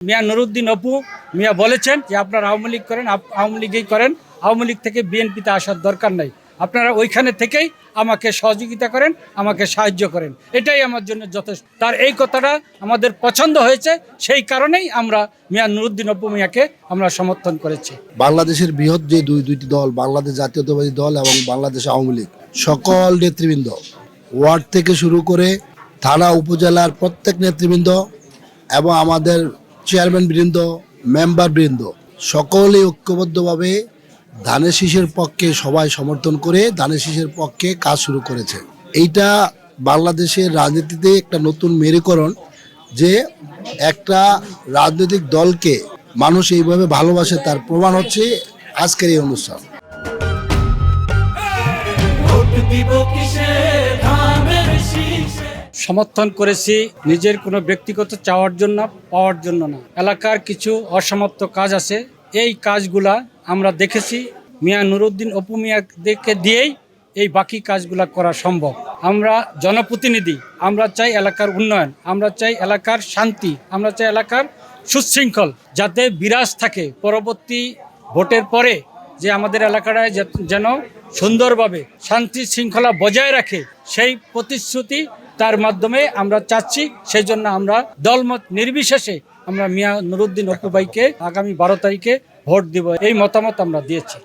মিয়া নুরুদ্দিন অপু মিয়া বলেছেন যে আপনারা আওয়ামী লীগ করেন, আওয়ামী লীগই করেন, আওয়ামী লীগ থেকে বিএনপিতে আসার দরকার নাই, আপনারা ওইখানে থেকেই আমাকে সহযোগিতা করেন, আমাকে সাহায্য করেন, এটাই আমার জন্য যথেষ্ট। তার এই কথাটা আমাদের পছন্দ হয়েছে, সেই কারণেই আমরা মিয়া নুরুদ্দিন অপু মিয়াকে আমরা সমর্থন করেছি। বাংলাদেশের বৃহৎ যে দুইটি দল, বাংলাদেশ জাতীয়তাবাদী দল এবং বাংলাদেশ আওয়ামী লীগ, সকল নেতৃবৃন্দ, ওয়ার্ড থেকে শুরু করে থানা উপজেলার প্রত্যেক নেতৃবৃন্দ এবং আমাদের চেয়ারম্যান বৃন্দ, মেম্বার বৃন্দ সকলেই ঐক্যবদ্ধভাবে ধানের শীষের পক্ষে সবাই সমর্থন করে ধানের শীষের পক্ষে কাজ শুরু করেছে। এইটা বাংলাদেশের রাজনীতিতে একটা নতুন মেরুকরণ যে একটা রাজনৈতিক দলকে মানুষ এইভাবে ভালোবাসে, তার প্রমাণ হচ্ছে আজকের এই অনুষ্ঠান। সমর্থন করেছি নিজের কোনো ব্যক্তিগত চাওয়ার জন্য, পাওয়ার জন্য না। এলাকার কিছু অসমাপ্ত কাজ আছে, এই কাজগুলা আমরা দেখেছি মিয়া নুরুদ্দিন অপু মিয়াকে দিয়েই এই বাকি কাজগুলা করা সম্ভব। আমরা জনপ্রতিনিধি, আমরা চাই এলাকার উন্নয়ন, আমরা চাই এলাকার শান্তি, আমরা চাই এলাকার সুশৃঙ্খল যাতে বিরাজ থাকে। পরবর্তী ভোটের পরে যে আমাদের এলাকাটায় যেন সুন্দরভাবে শান্তি শৃঙ্খলা বজায় রাখে, সেই প্রতিশ্রুতি তার মাধ্যমে আমরা চাচ্ছি। সেই জন্য আমরা দলমত নির্বিশেষে আমরা মিয়া নুরুদ্দিন অপু ভাইকে আগামী 12 তারিখে ভোট দিব, এই মতামত আমরা দিয়েছি।